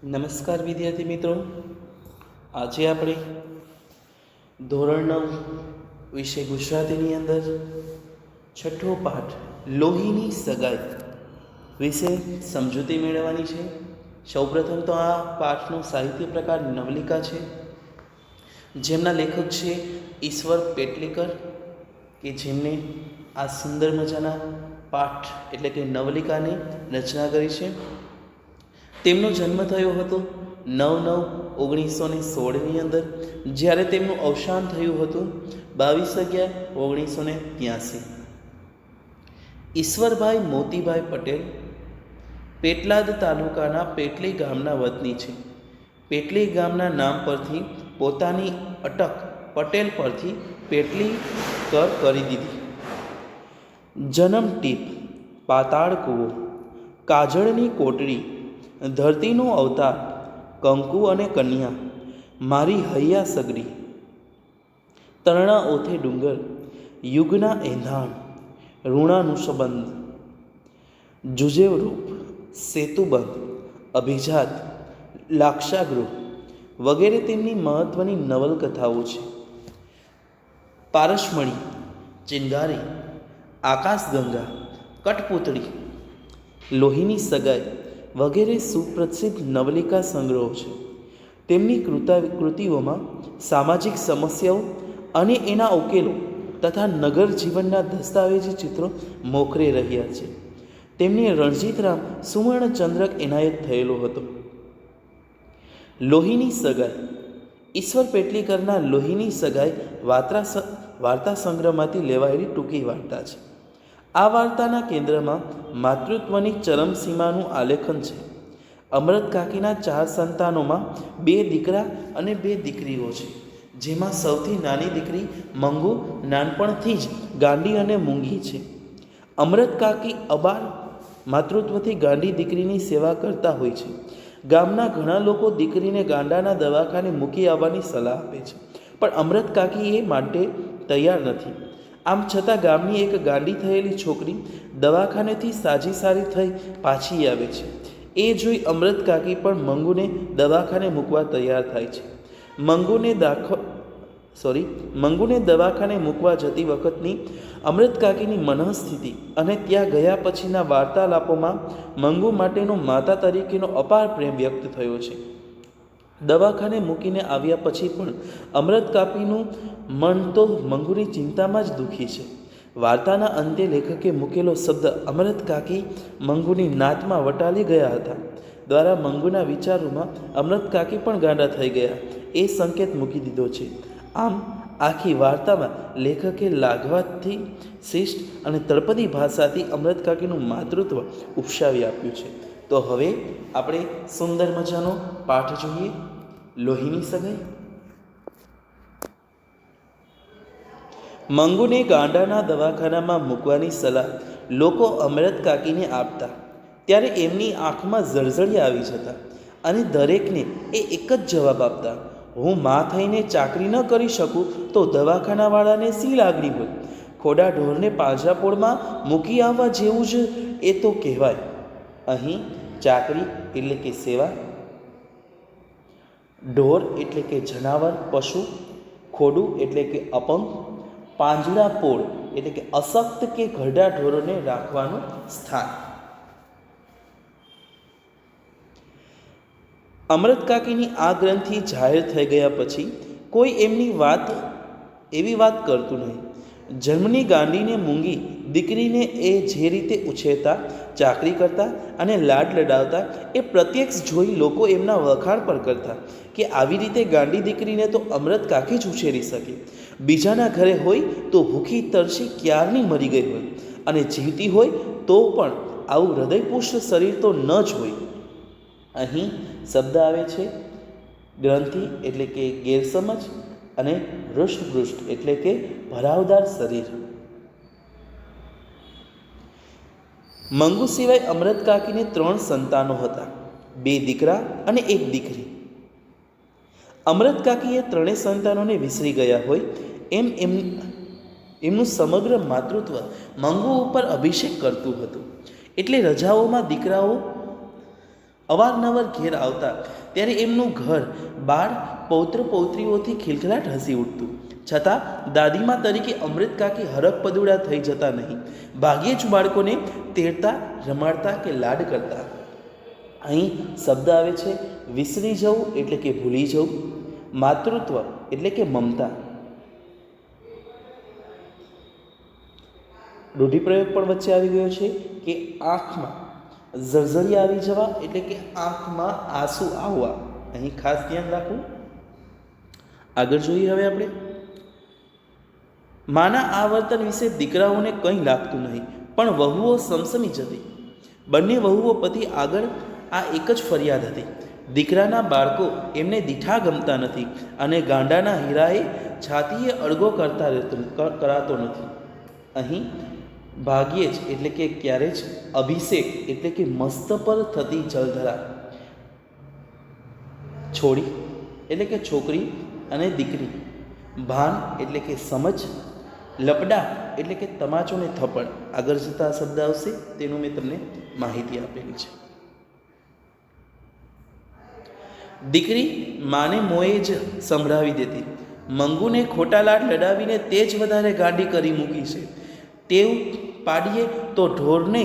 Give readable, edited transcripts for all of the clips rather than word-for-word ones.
નમસ્કાર વિદ્યાર્થી મિત્રો, આજે આપણે ધોરણ 9 વિષય ગુજરાતીની અંદર છઠ્ઠો પાઠ લોહીની સગાઈ વિશે સમજૂતી મેળવવાની છે. સૌપ્રથમ તો આ પાઠનો સાહિત્ય પ્રકાર નવલિકા છે, જેમના લેખક છે ઈશ્વર પેટલીકર, કે જેમને આ સુંદર મજાના પાઠ એટલે કે નવલિકાની રચના કરી છે. તેમનો જન્મ થયો હતો 9/9/1916ની અંદર, જ્યારે તેમનું અવસાન થયું હતું 22/11/1983. ઈશ્વરભાઈ મોતીભાઈ પટેલ પેટલાદ તાલુકાના પેટલી ગામના વતની છે. પેટલી ગામના નામ પરથી પોતાની અટક પટેલ પરથી પેટલી કરી દીધી. જન્મ ટીપ, પાતાળ કૂવો, કાજળની કોટડી, ધરતીનો અવતાર, કંકુ અને કન્યા, મારી હૈયા સગડી, તરણા ઓથે ડુંગર, યુગના એંધાણ, ઋણાનું સંબંધ, જુજેવરૂપ, સેતુબંધ, અભિજાત, લાક્ષાગૃહ વગેરે તેમની મહત્વની નવલકથાઓ છે. પારસમણી, ચિનગારી, આકાશગંગા, કઠપૂતળી, લોહીની સગાઈ વગેરે સુપ્રસિદ્ધ નવલિકા સંગ્રહો છે. તેમની કૃતિઓમાં સામાજિક સમસ્યાઓ અને એના ઉકેલો તથા નગર જીવનના દસ્તાવેજી ચિત્રો મોખરે રહ્યા છે. તેમને રણજીતરામ સુવર્ણચંદ્રક એનાયત થયેલો હતો. લોહીની સગાઈ ઈશ્વર પેટલીકરના લોહીની સગાઈ વાર્તા સંગ્રહમાંથી લેવાયેલી ટૂંકી વાર્તા છે. આ વાર્તાના કેન્દ્રમાં માતૃત્વની ચરમસીમાનું આલેખન છે. અમરત કાકીના 4 સંતાનોમાં 2 દીકરા અને 2 દીકરીઓ છે, જેમાં સૌથી નાની દીકરી મંગુ નાનપણથી જ ગાંડી અને મૂંગી છે. અમરત કાકી અબાર માતૃત્વથી ગાંડી દીકરીની સેવા કરતા હોય છે. ગામના ઘણા લોકો દીકરીને ગાંડાના દવાખાને મૂકી આવવાની સલાહ આપે છે, પણ અમરત કાકી એ માટે તૈયાર નથી. આમ છતાં ગામની એક ગાંડી થયેલી છોકરી દવાખાનેથી સાજી થઈ પાછી આવે છે. એ જોઈ અમરત કાકી પણ મંગુને દવાખાને મૂકવા તૈયાર થાય છે. મંગુને દવાખાને મૂકવા જતી વખતની અમરત કાકીની મનઃસ્થિતિ અને ત્યાં ગયા પછીના વાર્તાલાપોમાં મંગુ માટેનો માતા તરીકેનો અપાર પ્રેમ વ્યક્ત થયો છે. દવાખાને મૂકીને આવ્યા પછી પણ અમરત કાકીનું મન તો મંગુની ચિંતામાં જ દુઃખી છે. વાર્તાના અંતે લેખકે મૂકેલો શબ્દ અમરત કાકી મંગુની નાતમાં વટાલી ગયા હતા દ્વારા મંગુના વિચારોમાં અમરત કાકી પણ ગાંડા થઈ ગયા એ સંકેત મૂકી દીધો છે. આમ આખી વાર્તામાં લેખકે લાઘવાથી શિષ્ટ અને તળપદી ભાષાથી અમરત કાકીનું માતૃત્વ ઉપસાવી આપ્યું છે. તો હવે આપણે સુંદર મજાનો પાઠ જોઈએ, લોહીની સગાઈ. મંગુને ગાંડાના દવાખાનામાં મૂકવાની સલાહ લોકો અમરત કાકીને આપતા ત્યારે એમની આંખમાં જળજળિયા આવી જતા અને દરેકને એ એક જ જવાબ આપતા, હું માં થઈને ચાકરી ન કરી શકું તો દવાખાનાવાળાને શી લાગણી હોય? ખોડા ઢોરને પાંજરાપોળમાં મૂકી આવવા જેવું જ એ તો કહેવાય. અહીં ચાકરી એટલે કે સેવા, ઢોર એટલે કે જનાવર પશુ, ખોડું એટલે કે અપંગ, પાંજરાપોળ એટલે કે અશક્ત કે ઘરડા ઢોરોને રાખવાનું સ્થાન. અમરત કાકીની આ ગ્રંથિ જાહેર થઈ ગયા પછી કોઈ એવી વાત કરતું નહીં. જન્મની ગાંડીને મૂંગી દીકરીને એ જે રીતે ઉછેરતા, ચાકરી કરતા અને લાડ લડાવતા એ પ્રત્યક્ષ જોઈ લોકો એમના વખાણ પર કરતા કે આવી રીતે ગાંડી દીકરીને તો અમરત કાકી જ ઉછેરી શકે. બીજાના ઘરે હોય તો ભૂખી તરસી ક્યારની મરી ગઈ હોય, અને જીવતી હોય તો પણ આવું હૃદયપુષ્ટ શરીર તો ન જ હોય. અહીં શબ્દ આવે છે ગ્રંથિ એટલે કે ગેરસમજ અને હૃષ્ટપૃષ્ટ એટલે કે ભરાવદાર શરીર. મંગુ સિવાય અમરત કાકીને 3 સંતાનો હતા, 2 દીકરા અને 1 દીકરી. અમરત કાકીએ 3 સંતાનોને વિસરી ગયા હોય એમનું સમગ્ર માતૃત્વ મંગુ ઉપર અભિષેક કરતું હતું. એટલે રજાઓમાં દીકરાઓ અવારનવાર ઘેર આવતા ત્યારે એમનું ઘર બાળ પૌત્ર પૌત્રીઓથી ખિલખિલાટ હસી ઉઠતું. છતાં દાદીમા તરીકે અમૃત કાકી હરખ પદુડા થઈ જતા નહીં. ભાગ્યે જ બાળકોને તેડતા, રમાડતા કે લાડ કરતા. અહીં શબ્દ આવે છે વિસરી જવું એટલે કે ભૂલી જવું, માતૃત્વ એટલે કે મમતા. રૂઢિપ્રયોગ પણ વચ્ચે આવી ગયો છે કે આંખમાં ઝરઝરી આવી જવા એટલે કે આંખમાં આંસુ આવવા. અહીં ખાસ ધ્યાન રાખવું. આગળ જોઈએ હવે આપણે. માના આ વર્તન વિશે દીકરાઓને કંઈ લાગતું નહીં, પણ વહુઓ સમસમી જતી. બંને વહુઓ પતિ આગળ આ એક જ ફરિયાદ હતી. દીકરાના બાળકો એમને દીઠા ગમતા નથી અને ગાંડાના હીરાએ છાતીએ અળગો કરાતો નથી. અહીં ભાગ્યે જ એટલે કે ક્યારે જ અભિષેક એટલે કે મસ્ત પર થતી જલધરા, છોડી એટલે કે છોકરી અને દીકરી, ભાન એટલે કે સમજ, લપડા એટલે કે તમાચો ને થપ્પડ. આગળ જતા આ શબ્દ આવશે, તેનું મેં તમને માહિતી આપેલી છે. દીકરી માને મોએ જ સંભળાવી દેતી. મંગુને ખોટા લાડ લડાવીને તે જ વધારે ગાડી કરી મૂકી છે. ટેવ પાડીએ તો ઢોરને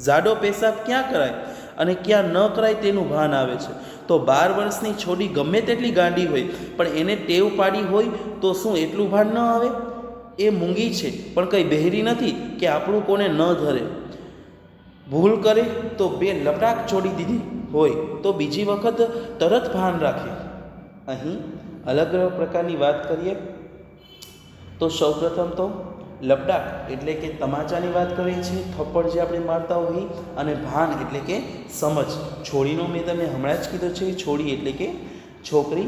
જાડો પેશાબ ક્યાં કરાય અને ક્યાં ન કરાય તેનું ભાન આવે છે. તો 12 વર્ષની છોડી ગમે તેટલી ગાંડી હોય પણ એને ટેવ પાડી હોય તો શું એટલું ભાન ન આવે? એ મૂંગી છે પણ કંઈ બહેરી નથી કે આપણું કોને ન ધરે. ભૂલ કરે તો 2 લપડાક છોડી દીધી હોય તો બીજી વખત તરત ભાન રાખે. અહીં અલગ અલગ પ્રકારની વાત કરીએ તો સૌપ્રથમ તો લપડાક એટલે કે તમાચાની વાત કરીએ છીએ, થપ્પડ જે આપણે મારતા હોઈએ, અને ભાન એટલે કે સમજ. છોડીનો મેં તમને હમણાં જ કીધું છે, છોડી એટલે કે છોકરી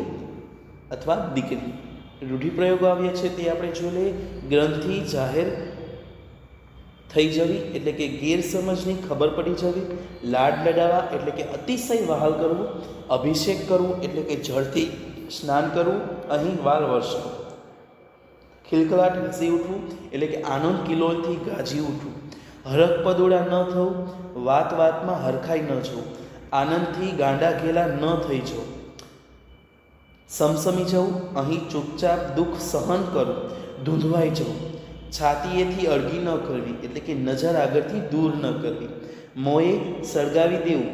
અથવા દીકરી. રૂઢિપ્રયોગો આવ્યા છે તે આપણે જોઈ લઈએ. ગ્રંથિ જાહેર થઈ જવી એટલે કે ગેરસમજની ખબર પડી જવી. લાડ લડાવવા એટલે કે અતિશય વહાલ કરવું. અભિષેક કરવું એટલે કે જળથી સ્નાન કરવું. અહીં વાલ વર્ષવું. ખિલખલાટ હસી ઉઠવું એટલે કે આનંદ કિલોલથી ગાજી ઉઠવું. હરખ પદોડા ન થવું, વાત વાતમાં હરખાઈ ન જવું, આનંદથી ગાંડા ઘેલા ન થઈ જવું. સમસમી જવું, અહીં ચૂપચાપ દુઃખ સહન કરવું, ધૂંધવાઈ જવું. છાતીએથી અળગી ન કરવી એટલે કે નજર આગળથી દૂર ન કરવી. મોએ સળગાવી દેવું,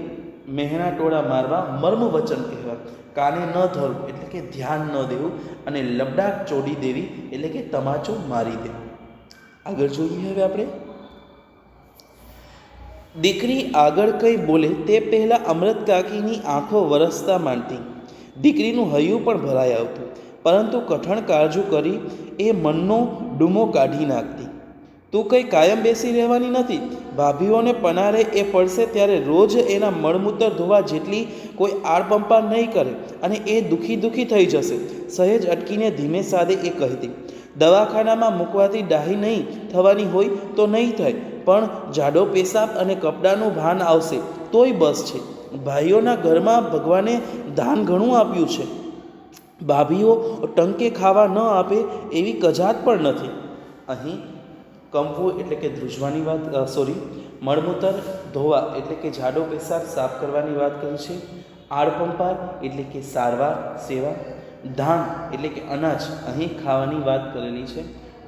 મહેણા ટોળા મારવા, મર્મ વચન કહેવા. કાને ન ધરવું એટલે કે ધ્યાન ન દેવું, અને લબડાક ચોડી દેવી એટલે કે તમાચો મારી દેવું. આગળ જોઈએ હવે આપણે. દીકરી આગળ કંઈ બોલે તે પહેલાં અમૃત કાકીની આંખો વરસતા માંડતી. દીકરીનું હૈયું પણ ભરાઈ આવતું, પરંતુ કઠણ કાળજું કરી એ મનનો ડૂમો કાઢી નાખતી. તું કંઈ કાયમ બેસી રહેવાની નથી. ભાભીઓને પનારે એ પડશે ત્યારે રોજ એના મળમૂત્ર ધોવા જેટલી કોઈ આળપંપા નહીં કરે અને એ દુઃખી થઈ જશે. સહેજ અટકીને ધીમે સાદે એ કહેતી, દવાખાનામાં મૂકવાથી ડાહી નહીં થવાની હોય તો નહીં થાય, પણ જાડો પેશાબ અને કપડાનું ભાન આવશે તોય બસ છે. ભાઈઓના ઘરમાં ભગવાને દાન ઘણું આપ્યું છે. ભાભીઓ ટંકે ખાવા ન આપે એવી કજાત પણ નથી. અહીં કંપવું એટલે કે ધ્રુજવાની વાત, મળમૂત્ર ધોવા એટલે કે જાડો પેશાબ સાફ કરવાની વાત કરી છે. આળપંપાર એટલે કે સારવાર સેવા. ધાન એટલે કે અનાજ, અહીં ખાવાની વાત કરેલી છે.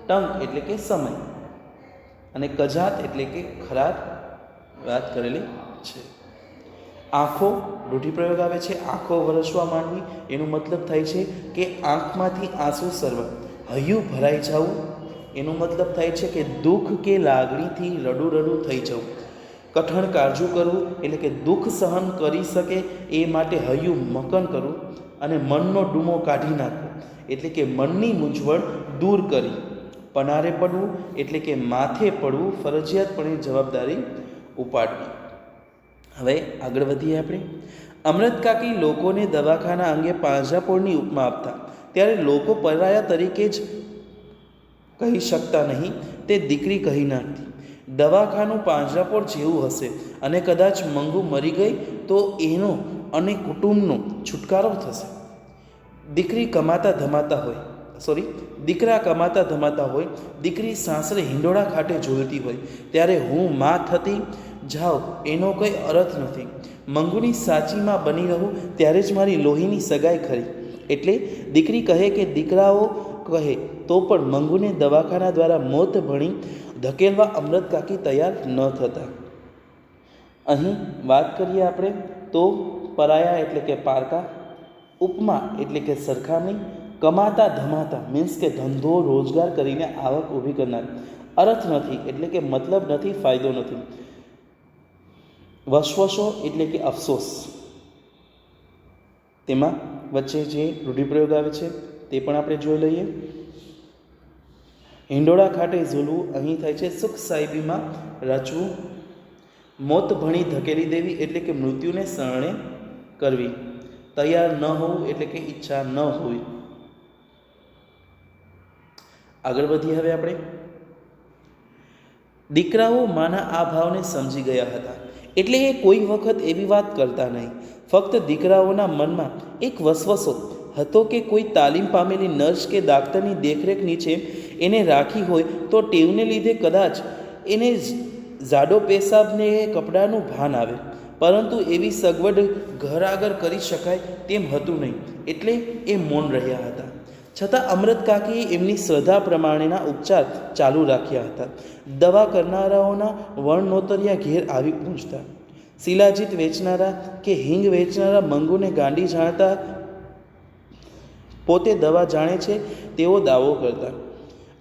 ટંક એટલે કે સમય, અને કજાત એટલે કે ખરાબ વાત કરેલી છે. આંખો રૂઢિપ્રયોગ આવે છે. આંખો વરસવા માંડવી એનો મતલબ થાય છે કે આંખમાંથી આંસુ સરવા, હૈયું ભરાઈ જવું. એનો મતલબ થાય છે કે દુઃખ કે લાગણીથી રડું થઈ જવું. કઠણ કાળજું કરવું એટલે કે દુઃખ સહન કરી શકે એ માટે હૈયું મકન કરવું. અને મનનો ડૂમો કાઢી નાખવો એટલે કે મનની મૂંઝવણ દૂર કરી. પનારે પડવું એટલે કે માથે પડવું, ફરજિયાતપણે જવાબદારી ઉપાડવી. હવે આગળ વધીએ આપણે. અમૃત કાકી લોકોને દવાખાના અંગે પાંજરાપોળની ઉપમા આપતા, ત્યારે લોકો પરાયા તરીકે જ કહી શકતા નહીં તે દીકરી કહી નાખતી. દવાખાનું પાંજરાપોળ જેવું હશે, અને કદાચ મંગુ મરી ગઈ તો એનો અને કુટુંબનો છુટકારો થશે. દીકરા કમાતા ધમાતા હોય, દીકરી સાસરે હિંડોળા ખાટે ઝૂલતી હોય, ત્યારે હું માં થતી જાઓ એનો કંઈ અર્થ નથી. મંગુની સાચીમાં બની રહું ત્યારે જ મારી લોહીની સગાઈ ખરી. એટલે દીકરી કહે કે દીકરાઓ કહે તો પણ મંગુને દવાખાના દ્વારા મોત ભણી ધકેલવા અમૃત કાકી તૈયાર ન થતા. અહીં વાત કરીએ આપણે તો પરાયા એટલે કે પારકા, ઉપમા એટલે કે સરખામણી, કમાતા ધમાતા મીન્સ કે ધંધો રોજગાર કરીને આવક ઊભી કરનાર, અર્થ નથી એટલે કે મતલબ નથી, ફાયદો નથી, વસવસો એટલે કે અફસોસ. તેમાં વચ્ચે જે રૂઢિપ્રયોગ આવે છે તે પણ આપણે જોઈ લઈએ. હિંડોળા ખાટે ઝૂલવું અહીં થાય છે સુખ સાહેબીમાં રચવું. મોત ભણી ધકેલી દેવી એટલે કે મૃત્યુને શરણે કરવી. તૈયાર ન હોવું એટલે કે ઈચ્છા ન હોવી. આગળ વધીએ હવે આપણે. દીકરાઓ માના આ ભાવને સમજી ગયા હતા એટલે એ કોઈ વખત એવી વાત કરતા નહીં. ફક્ત દીકરાઓના મનમાં એક વસવસો હતો કે કોઈ તાલીમ પામેલી નર્સ કે દાક્તરની દેખરેખ નીચે એને રાખી હોય તો ટેવને લીધે કદાચ એને જાડો પેશાબને કપડાનું ભાન આવે, પરંતુ એવી સગવડ ઘર આગળ કરી શકાય તેમ હતું નહીં એટલે એ મૌન રહ્યા હતા. છતાં અમૃત કાકીએ એમની શ્રદ્ધા પ્રમાણેના ઉપચાર ચાલુ રાખ્યા હતા. દવા કરનારાઓના વર્ણનોતરિયા ઘેર આવી પહોંચતા. શિલાજીત વેચનારા કે હિંગ વેચનારા મંગુને ગાંડી જાણતા પોતે દવા જાણે છે તેવો દાવો કરતા.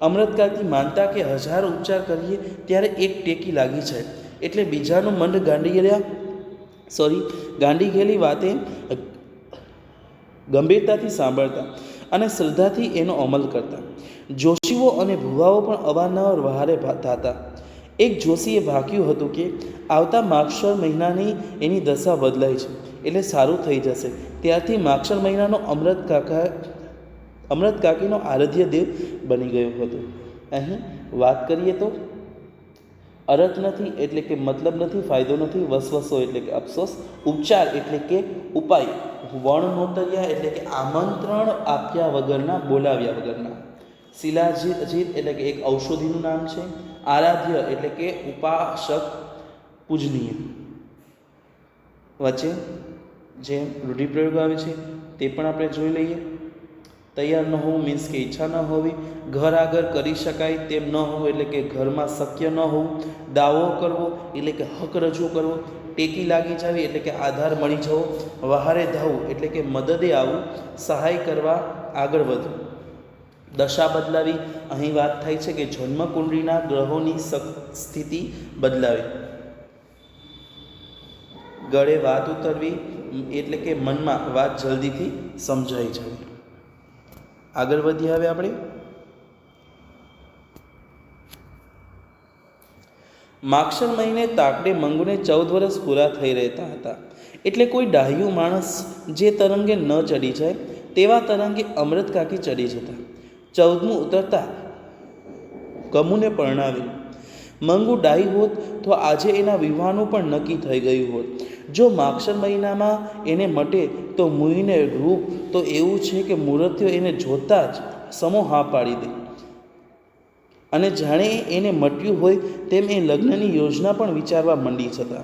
અમૃત કાકી માનતા કે 1000 ઉપચાર કરીએ ત્યારે એક ટેકી લાગી જાય એટલે બીજાનું મંડ ગાંડી ગયેલી વાતે ગંભીરતાથી સાંભળતા અને શ્રદ્ધાથી એનો અમલ કરતા. જોશીઓ અને ભુવાઓ પણ અવારનવાર વહારે થતા. એક જોશીએ ભાગ્યું હતું કે આવતા માગશર મહિનાની એની દશા બદલાય છે એટલે સારું થઈ જશે. ત્યારથી માગશર મહિનાનો અમૃત કાકીનો આરાધ્ય દેવ બની ગયો હતો. અહીં વાત કરીએ તો અર્થ નથી એટલે કે મતલબ નથી, ફાયદો નથી, વસવસો એટલે કે અફસોસ, ઉપચાર એટલે કે ઉપાય, વર્ણનોતરિયા એટલે કે આમંત્રણ આપ્યા વગરના, બોલાવ્યા વગરના, શિલાજીત એટલે કે એક ઔષધિનું નામ છે, આરાધ્ય એટલે કે ઉપાસક, પૂજનીય. વચ્ચે જે રૂઢિપ્રયોગ આવે છે તે પણ આપણે જોઈ લઈએ. તૈયાર ન હોવું મીન્સ કે ઈચ્છા ન હોવી, ઘર આગળ કરી શકાય તેમ ન હોવું એટલે કે ઘરમાં શક્ય ન હોવું, દાવો કરવો એટલે કે હક રજૂ કરવો, ટેકી લાગી જવી એટલે કે આધાર મળી જવો, વહારે ધાવવું એટલે કે મદદે આવવું, સહાય કરવા, આગળ વધવું. દશા બદલાવી અહીં વાત થાય છે કે જન્મકુંડળીના ગ્રહોની સ્થિતિ બદલાવી. ગળે વાત ઉતરવી એટલે કે મનમાં વાત જલ્દીથી સમજાઈ જવી. આગળ વધીએ હવે આપણે. માગશર મહિને તાકડે મંગુને 14 વર્ષ પૂરા થઈ રહેતા હતા એટલે કોઈ ડાહ્યું માણસ જે તરંગે ન ચડી જાય તેવા તરંગે અમૃત કાકી ચડી જતા. 14મું ઉતરતા કમુને પરણાવ્યું. મંગુ ડાહી હોત તો આજે એના વિવાહનું પણ નક્કી થઈ ગયું હોત. જો માગશર મહિનામાં એને મટે તો મુઈને રૂપ તો એવું છે કે મૂર્તિઓ એને જોતા જ સમો હા પાડી દે અને જાણે એને મટ્યું હોય તેમ એ લગ્નની યોજના પણ વિચારવા માંડી જતા.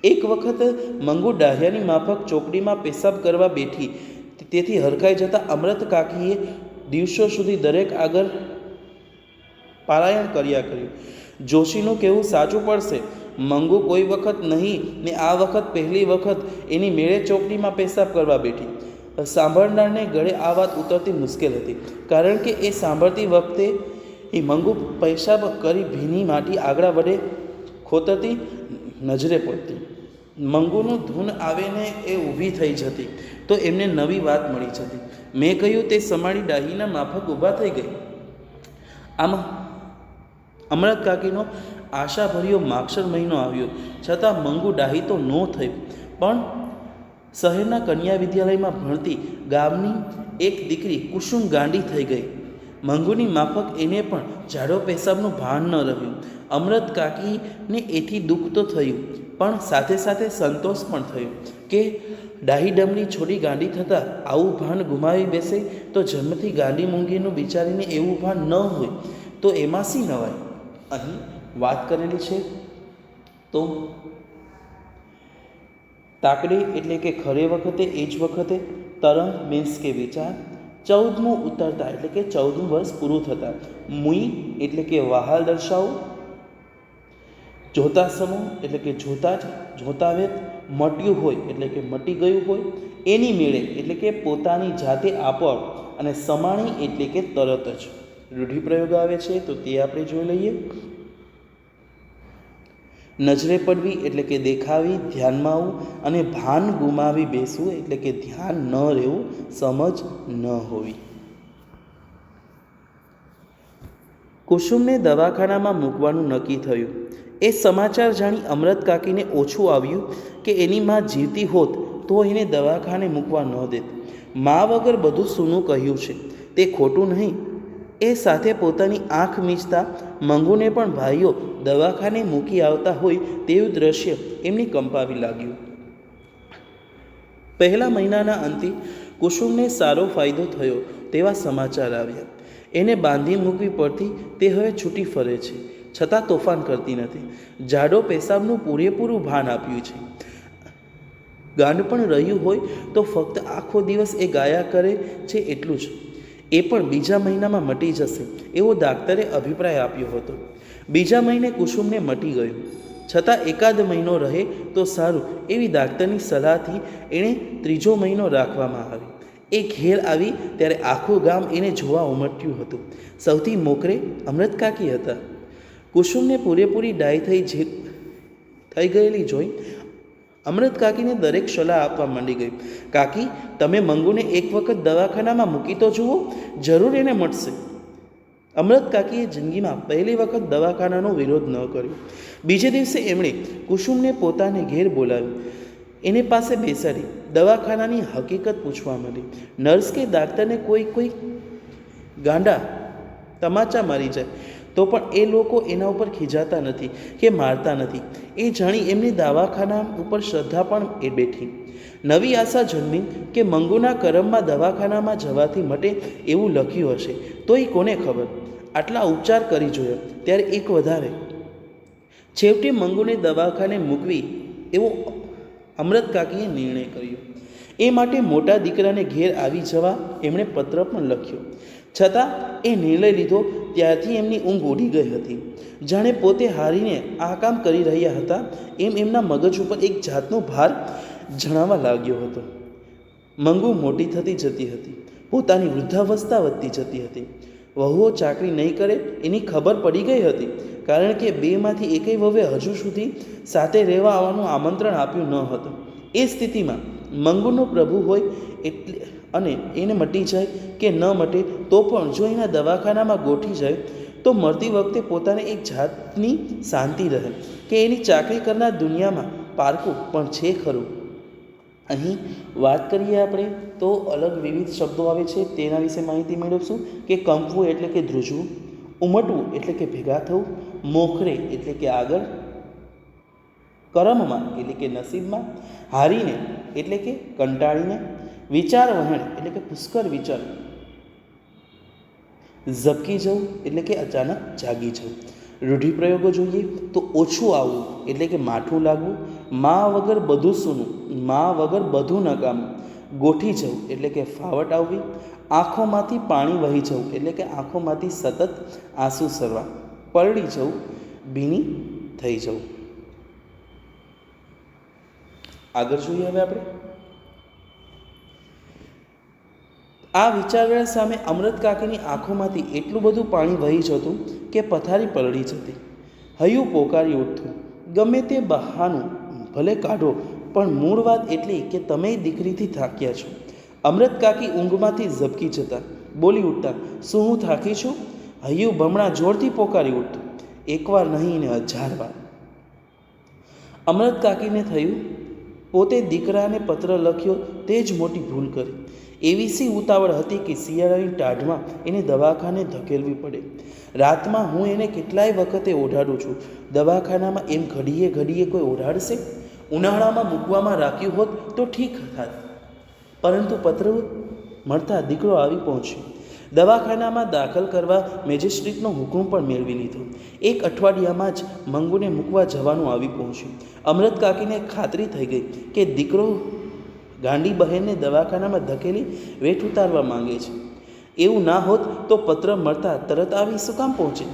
એક વખત મંગુ ડાહ્યાની માફક ચોકડીમાં પેશાબ કરવા બેઠી. તેથી હરખાઈ જતાં અમૃત કાકીએ દિવસો સુધી દરેક આગળ પારાયણ કર્યું. જોશીનું કહેવું સાચું પડશે. મંગુ કોઈ વખત નહીં ને આ વખત પહેલી વખત એની મેળે ચોકડીમાં પેશાબ કરવા બેઠી. સાંભળનારને ગળે આ વાત ઉતરતી મુશ્કેલ હતી, કારણ કે એ સાંભળતી વખતે એ મંગુ પેશાબ કરી ભીની માટી આગળ વડે ખોતરતી નજરે પડતી. મંગુનું ધૂન આવીને એ ઊભી થઈ જતી તો એમને નવી વાત મળી જતી. મેં કહ્યું તે સમાડી ડાહીના માફક ઊભા થઈ ગઈ. આમ અમૃત કાકીનો આશાભર્યો માગશર મહિનો આવ્યો છતાં મંગુ ડાહી તો ન થઈ, પણ શહેરના કન્યા વિદ્યાલયમાં ભણતી ગામની એક દીકરી કુસુમ ગાંડી થઈ ગઈ. મંગુની માફક એને પણ જાડો પેશાબનું ભાન ન રહ્યું. અમૃત કાકીને એથી દુઃખ તો થયું, પણ સાથે સાથે સંતોષ પણ થયો કે ડાહી ડમની છોડી ગાંડી થતાં આવું ભાન ગુમાવી બેસે તો જન્મથી ગાંડી મૂંગીનું બિચારીને એવું ભાન ન હોય તો એમાં શી નવાય. અહીં વાત કરેલી છે તો તાકડે એટલે કે ખરે વખતે, એ જ વખતે. તરંગ મીન્સ કે વિચાર. 14મું ઉતરતા એટલે કે 14મું વર્ષ પૂરું થતાં. મુઈ એટલે કે વહાલ દર્શાવવું. જોતા સમૂહ એટલે કે જોતા જ, જોતા વેત. મટ્યું હોય એટલે કે મટી ગયું હોય. એની મેળે એટલે કે પોતાની જાતે આપોઆપ. અને સમાણી એટલે કે તરત જ. રૂઢિપ્રયોગ આવે છે તો તે આપણે જોઈ લઈએ. નજરે પડવી એટલે કે દેખાવી, ધ્યાનમાં આવવું. અને ભાન ગુમાવી બેસવું એટલે કે ધ્યાન ન રહેવું, સમજ ન હોવી. કુસુમને દવાખાનામાં મૂકવાનું નક્કી થયું. એ સમાચાર જાણી અમરત કાકીને ઓછું આવ્યું કે એની માં જીવતી હોત તો એને દવાખાને મૂકવા ન દેત. મા વગર બધું સૂનું કહ્યું છે તે ખોટું નહીં. એ સાથે પોતાની આંખ મીચતા મંગુને પણ ભાઈઓ દવાખાને મૂકી આવતા હોય તેવું દ્રશ્ય એમને કંપાવી લાગ્યું. પહેલા મહિનાના અંતે કુસુમને સારો ફાયદો થયો તેવા સમાચાર આવ્યા. એને બાંધી મૂકવી પડતી તે હવે છૂટી ફરે છે, છતાં તોફાન કરતી નથી. જાડો પેશાબનું પૂરેપૂરું ભાન આપ્યું છે. ગાંડ પણ રહ્યું હોય તો ફક્ત આખો દિવસ એ ગાયા કરે છે એટલું જ. એ પણ બીજા મહિનામાં મટી જશે એવો દાક્તરે અભિપ્રાય આપ્યો હતો. બીજા મહિને કુસુમને મટી ગયું, છતાં એકાદ મહિનો રહે તો સારું એવી દાક્તરની સલાહથી એણે 3જો મહિનો રાખવામાં આવી. એ ઘેર આવી ત્યારે આખું ગામ એને જોવા ઉમટ્યું હતું. સૌથી મોખરે અમરત કાકી હતા. કુસુમને પૂરેપૂરી ડાય થઈ ગયેલી જોઈ અમરત કાકીને દરેક સલાહ આપવા માંડી ગઈ. કાકી, તમે મંગુને એક વખત દવાખાનામાં મૂકી તો જુઓ, જરૂર એને મટશે. અમરત કાકીએ જિંદગીમાં પહેલી વખત દવાખાનાનો વિરોધ ન કર્યો. બીજે દિવસે એમણે કુસુમને પોતાને ઘેર બોલાવી, એને પાસે બેસાડી દવાખાનાની હકીકત પૂછવા માંડી. નર્સ કે દાક્તરને કોઈ ગાંડા તમાચા મારી જાય તો પણ એ લોકો એના ઉપર ખીજાતા નથી કે મારતા નથી. એ જાણી એમની દવાખાના ઉપર શ્રદ્ધા પણ એ બેઠી. નવી આશા જન્મી કે મંગુના કરમમાં દવાખાનામાં જવાથી મટે એવું લખ્યું હશે, તોય કોને ખબર. આટલા ઉપચાર કરી જોયા ત્યારે એક વધારે. છેવટે મંગુને દવાખાને મૂકવી એવો અમરત કાકીએ નિર્ણય કર્યો. એ માટે મોટા દીકરાને ઘેર આવી જવા એમણે પત્ર પણ લખ્યો. છતાં એ નિર્ણય લીધો ત્યારથી એમની ઊંઘ ઉડી ગઈ હતી. જાણે પોતે હારીને આ કામ કરી રહ્યા હતા એમ એમના મગજ ઉપર એક જાતનો ભાર જણાવવા લાગ્યો હતો. મંગુ મોટી થતી જતી હતી, પોતાની વૃદ્ધાવસ્થા વધતી જતી હતી. વહુઓ ચાકરી નહીં કરે એની ખબર પડી ગઈ હતી, કારણ કે બેમાંથી એકેય વહુએ હજુ સુધી સાથે રહેવા આવવાનું આમંત્રણ આપ્યું ન હતું. એ સ્થિતિમાં મંગુનો પ્રભુ હોય એટલે અને એને મટી જાય કે ન મટે તો પણ જો એના દવાખાનામાં ગોઠી જાય તો મરતી વખતે પોતાને એક જાતની શાંતિ રહે કે એની ચાકરી કરનાર દુનિયામાં પારકું પણ છે ખરું. અહીં વાત કરીએ આપણે તો અલગ વિવિધ શબ્દો આવે છે, તેના વિશે માહિતી મેળવશું કે કંપવું એટલે કે ધ્રુજવું, ઉમટવું એટલે કે ભેગા થવું, મોખરે એટલે કે આગળ, કરમમાં એટલે કે નસીબમાં, હારીને એટલે કે કંટાળીને, વિચાર વહેણ એટલે કે પુષ્કળ વિચાર, ઝબકી જવું એટલે કે અચાનક જાગી જવું. રૂઢિપ્રયોગો જોઈએ તો ઓછું આવવું એટલે કે માઠું લાગવું, મા વગર બધું સૂનું, મા વગર બધું નકામું, ગોઠી જવું એટલે કે ફાવટ આવવી, આંખોમાંથી પાણી વહી જવું એટલે કે આંખોમાંથી સતત આંસુ સરવા, પલળી જવું, ભીની થઈ જવું. આગળ જોઈએ હવે આપણે. આ વિચારણા સામે અમરત કાકીની આંખોમાંથી એટલું બધું પાણી વહી જતું કે પથારી પલળી જતી. હૈયું પોકારી ઉઠતું. ગમે તે બહાનું ભલે કાઢો, પણ મૂળ વાત એટલી કે તમે દીકરીથી થાક્યા છો. અમરત કાકી ઊંઘમાંથી ઝબકી જતા, બોલી ઉઠતા, શું હું થાકી છું? હૈયું બમણા જોરથી પોકારી ઉઠતું. એકવાર નહીં ને 1000 વાર. અમરત કાકીને થયું પોતે દીકરાને પત્ર લખ્યો તે જ મોટી ભૂલ કરી. એવી સી ઉતાવળ હતી કે શિયાળાની ટાઢમાં એને દવાખાને ધકેલવી પડે. રાતમાં હું એને કેટલાય વખતે ઓઢાડું છું. દવાખાનામાં એમ ઘડીએ ઘડીએ કોઈ ઓઢાડશે? ઉનાળામાં મૂકવામાં રાખ્યું હોત તો ઠીક થાત, પરંતુ પત્ર મળતા દીકરો આવી પહોંચ્યો. દવાખાનામાં દાખલ કરવા મેજિસ્ટ્રેટનો હુકમ પણ મેળવી લીધો. 1 અઠવાડિયામાં જ મંગુને મૂકવા જવાનું આવી પહોંચ્યું. અમૃત કાકીને ખાતરી થઈ ગઈ કે દીકરો ગાંડી બહેનને દવાખાનામાં ધકેલી વેઠ ઉતારવા માંગે છે. એવું ના હોત તો પત્ર મળતા તરત આવી શું કામ પહોંચે?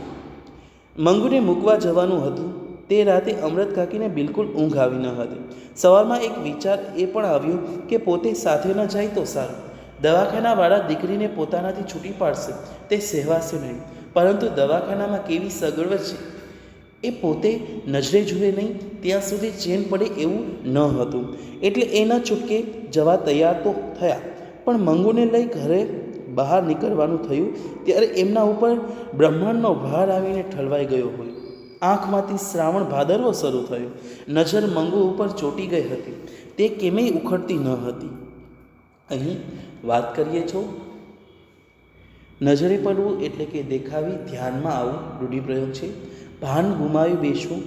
મંગુને મૂકવા જવાનું હતું તે રાતે અમૃત કાકીને બિલકુલ ઊંઘ આવી ન હતી. સવારમાં એક વિચાર એ પણ આવ્યો કે પોતે સાથે ન જાય તો સારું. દવાખાનાવાળા દીકરીને પોતાનાથી છૂટી પાડશે તે સહેવાશે નહીં, પરંતુ દવાખાનામાં કેવી સગવડ છે એ પોતે નજરે જુએ નહીં ત્યાં સુધી ચેન પડે એવું ન હતું. એટલે એ ન છૂટકે જવા તૈયાર તો થયા, પણ મંગુને લઈ ઘરે બહાર નીકળવાનું થયું ત્યારે એમના ઉપર બ્રહ્માંડનો ભાર આવીને ઠલવાઈ ગયો હોય. આંખમાંથી શ્રાવણ ભાદરવો શરૂ થયો. નજર મંગુ ઉપર ચોંટી ગઈ હતી. તે કેમેય ઉખડતી ન હતી. અહીં વાત કરીએ છો નજરે પડવું એટલે કે દેખાવી ધ્યાનમાં આવવું રૂઢિપ્રયોગ છે. ભાન ગુમાવી બેસવું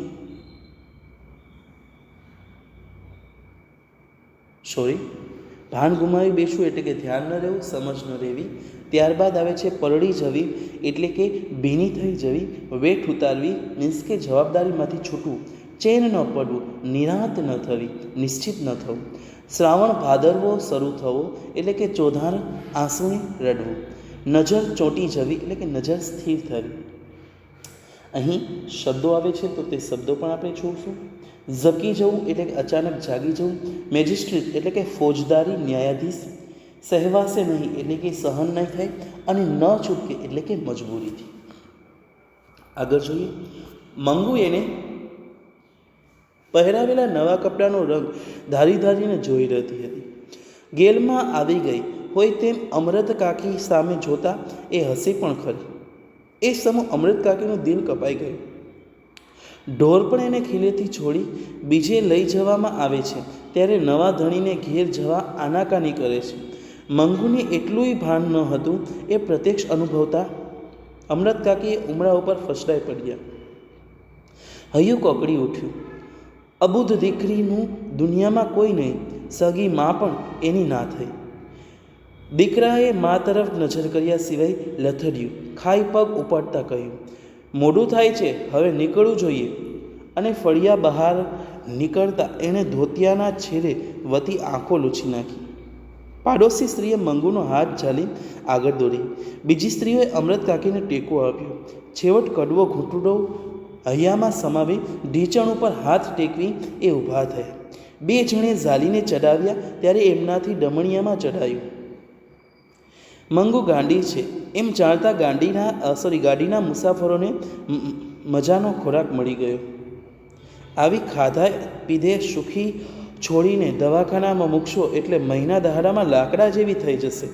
ભાન ગુમાવી બેસવું એટલે કે ધ્યાન ન રહેવું, સમજ ન રહેવી. ત્યારબાદ આવે છે પરળી જવી એટલે કે ભીની થઈ જવી, વેઠ ઉતારવી મીન્સ કે જવાબદારીમાંથી છૂટવું, ચેન ન પડવું, નિરાંત ન થવી, નિશ્ચિત ન થવું. શ્રાવણ ભાદરવો શરૂ થવો એટલે કે ચોધાર આંસુને રડવું. નજર ચોંટી જવી એટલે કે નજર સ્થિર થવી. અહીં શબ્દો આવે છે તો તે શબ્દો પણ આપણે જોઈશું. ઝબકી જવું એટલે કે અચાનક જાગી જવું. મેજિસ્ટ્રેટ એટલે કે ફોજદારી ન્યાયાધીશ. સહેવાશે નહીં એટલે કે સહન નહીં થાય, અને ન છૂટકે એટલે કે મજબૂરીથી. આગળ જોઈએ. મંગુ એને પહેરાવેલા નવા કપડાનો રંગ ધારીને જોઈ રહેતી હતી. ગેલમાં આવી ગઈ હોય તેમ અમૃત કાકી સામે જોતા એ હસી પણ ખરી. એ સમૂહ અમૃત કાકીનું દિલ કપાઈ ગયું. ઢોર પણ એને ખીલેથી છોડી બીજે લઈ જવામાં આવે છે ત્યારે નવા ધણીને ઘેર જવા આનાકાની કરે છે. મંગુને એટલુંય ભાન ન હતું એ પ્રત્યક્ષ અનુભવતા અમૃત કાકીએ ઉમરા ઉપર ફસડાઈ પડ્યા. હૈયું કોકડી ઉઠ્યું. અબુધ દીકરીનું દુનિયામાં કોઈ નહીં, સગી મા પણ એની ના થઈ. દીકરાએ મા તરફ નજર કર્યા સિવાય લથડ્યું. ખાઈ પગ ઉપાડતા કહ્યું, મોડું થાય છે, હવે નીકળવું જોઈએ. અને ફળિયા બહાર નીકળતા એણે ધોતિયાના છેડે વતી આંખો લૂછી નાખી. પાડોશી સ્ત્રીએ મંગુનો હાથ ઝાલી આગળ દોરી. બીજી સ્ત્રીઓએ અમૃત કાકીને ટેકો આપ્યો. છેવટ કડવો ઘૂંટડો હૈયામાં સમાવી ઢીંચણ ઉપર હાથ ટેકવી એ ઊભા થયા. 2 જણે ઝાલીને ચડાવ્યા ત્યારે એમનાથી ડમણિયામાં ચડાયું. મંગુ ગાંડી છે એમ જાણતા ગાડીના મુસાફરોને મજાનો ખોરાક મળી ગયો. આવી ખાધા પીધે સુખી છોડીને દવાખાનામાં મૂકશો એટલે મહિના દહાડામાં લાકડા જેવી થઈ જશે.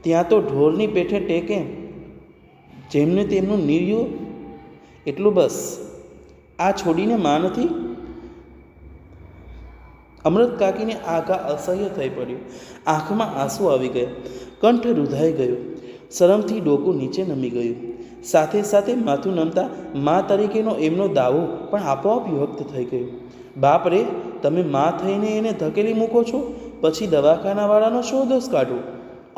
ત્યાં તો ઢોરની પેઠે ટેકે જેમને તેમનું નિર્યું એટલું બસ. આ છોડીને માં નથી. અમૃત કાકીને આઘા અસહ્ય થઈ પડ્યું. આંખમાં આંસુ આવી ગયા. કંઠ રૂધાઈ ગયો. શરમથી ડોકું નીચે નમી ગયું. સાથે સાથે માથું નમતા મા તરીકેનો એમનો દાવો પણ આપોઆપ વ્યક્ત થઈ ગયો. બાપ રે, તમે મા થઈને એને ધકેલી મૂકો છો, પછી દવાખાનાવાળાનો શો દોષ કાઢો.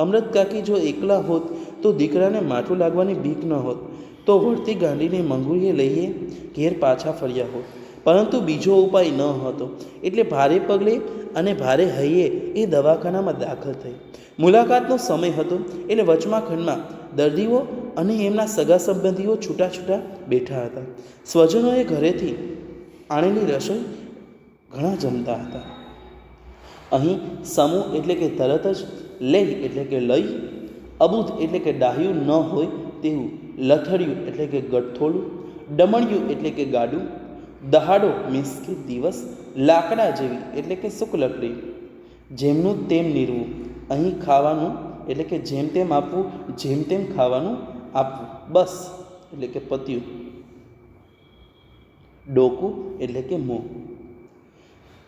અમૃત કાકી જો એકલા હોત તો દીકરાને માઠું લાગવાની બીક ન હોત તો વળતી ગાંડીને મંગુએ લઈએ ઘેર પાછા ફર્યા હોત. પરંતુ બીજો ઉપાય ન હતો એટલે ભારે પગલે અને ભારે હૈયે એ દવાખાનામાં દાખલ થઈ. મુલાકાતનો સમય હતો એટલે વચમાં ખંડમાં દર્દીઓ અને એમના સગા સંબંધીઓ છૂટા બેઠા હતા. સ્વજનોએ ઘરેથી આણેલી રસોઈ ઘણા જમતા હતા. અહીં સમૂહ એટલે કે તરત જ, લઈ એટલે કે લઈ, અબુધ એટલે કે ડાહ્યું ન હોય તેવું, લથડિયું એટલે કે ગઠ્ઠોળું, ડમણિયું એટલે કે ગાડું, દહાડો મીન્સ કે દિવસ, લાકડા જેવી એટલે કે શુક્લકડી, જેમનું તેમ નીરવું. અહીં ખાવાનું એટલે કે જેમ તેમ આપવું, જેમ તેમ ખાવાનું આપવું, બસ એટલે કે પત્યું. ડોકું એટલે કે મોં.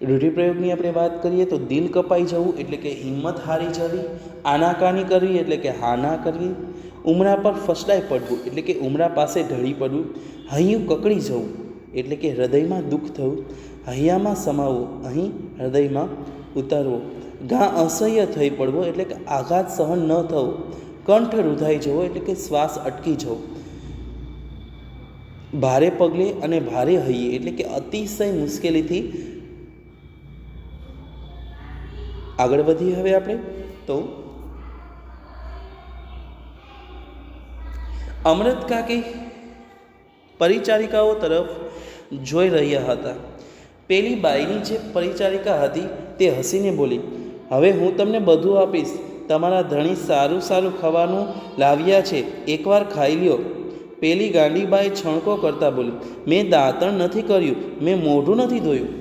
રૂઢિપ્રયોગની આપણે વાત કરીએ તો દિલ કપાઈ જવું એટલે કે હિંમત હારી જવી, આનાકાની કરવી એટલે કે હાના કરવી, ઉમરા પર ફસડાઈ પડવું એટલે કે ઉમરા પાસે ઢળી પડવું, હૈયું કકડી જવું એટલે કે હૃદયમાં દુઃખ થવું, હૈયામાં સમાવવું અહીં હૃદયમાં ઉતારવો, ઘા અસહ્ય થઈ પડવો એટલે કે આઘાત સહન ન થવો, કંઠ રૂધાઈ જવો એટલે કે શ્વાસ અટકી જવો, ભારે પગલે અને ભારે હૈયે એટલે કે અતિશય મુશ્કેલીથી આગળ વધીએ. હવે આપણે તો અમૃત કાકી પરિચારિકાઓ તરફ જોઈ રહ્યા હતા. પેલી બાઈની જે પરિચારિકા હતી તે હસીને બોલી, હવે હું તમને બધું આપીશ. તમારા ધણી સારું સારું ખાવાનું લાવ્યા છે, એકવાર ખાઈ લ્યો. પેલી ગાંડીબાઈ છણકો કરતા બોલી, મેં દાંતણ નથી કર્યું, મેં મોઢું નથી ધોયું.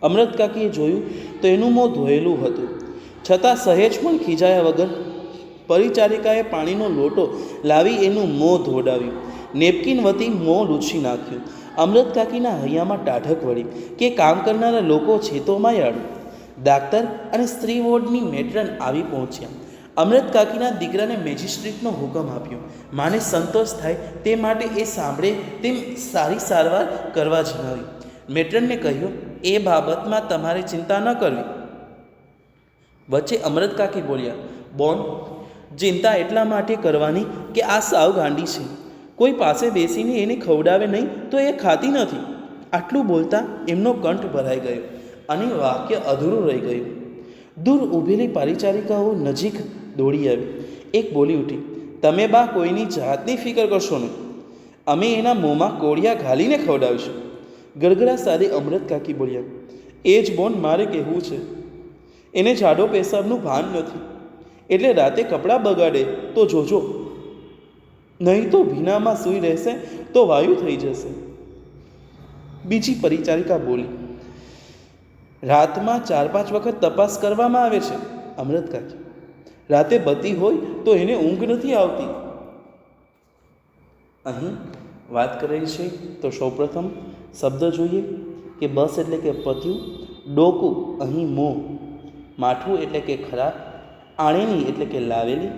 અમૃત કાકીએ જોયું તો એનું મોં ધોયેલું હતું, છતાં સહેજ પણ ખીજાયા વગર પરિચારિકાએ પાણીનો લોટો લાવી એનું મોં ધોડાવ્યું. નેપકિન વતી મોં લૂછી નાખ્યું. અમૃત કાકીના હૈયામાં ટાઢક વળી કે કામ કરનારા લોકો છે તો માયાળું. ડાક્ટર અને સ્ત્રી વોર્ડની મેટ્રન આવી પહોંચ્યા. અમૃત કાકીના દીકરાને મેજિસ્ટ્રેટનો હુકમ આપ્યો. માને સંતોષ થાય તે માટે એ સાંભળે તેમ સારી સારવાર કરવા જણાવી. મેટ્રનને કહ્યું, એ બાબતમાં તમારે ચિંતા ન કરવી. વચ્ચે અમૃત કાકી બોલ્યા, બોન, ચિંતા એટલા માટે કરવાની કે આ સાવ ગાંડી છે. કોઈ પાસે બેસીને એને ખવડાવે નહીં તો એ ખાતી નથી. આટલું બોલતા એમનો કંઠ ભરાઈ ગયો અને વાક્ય અધૂરું રહી ગયું. દૂર ઊભેલી પરિચારિકાઓ નજીક દોડી આવી. એક બોલી ઉઠી, તમે બા કોઈની જાતની ફિકર કરશો નહીં, અમે એના મોંમાં કોળિયા ઘાલીને ખવડાવીશું. ગરગરા સાથે અમૃત કાકી બોલ્યા, એ જ બોન મારે કહેવું છે. એને જાડો પેશાબનું ભાન નથી, એટલે રાતે કપડાં બગાડે તો જોજો, નહીં તો ભીનામાં સૂઈ રહેશે તો વાયુ થઈ જશે. બીજી પરિચારિકા બોલી, રાતમાં 4-5 વખત તપાસ કરવામાં આવે છે. અમૃત કાકી, રાતે બત્તી હોય તો એને ઊંઘ નથી આવતી. અહીં વાત કરેલી છે તો સૌપ્રથમ શબ્દ જોઈએ કે બસ એટલે કે પત્યું, ડોકું અહીં મોં, માઠું એટલે કે ખરાબ, આણેની એટલે કે લાવેલી,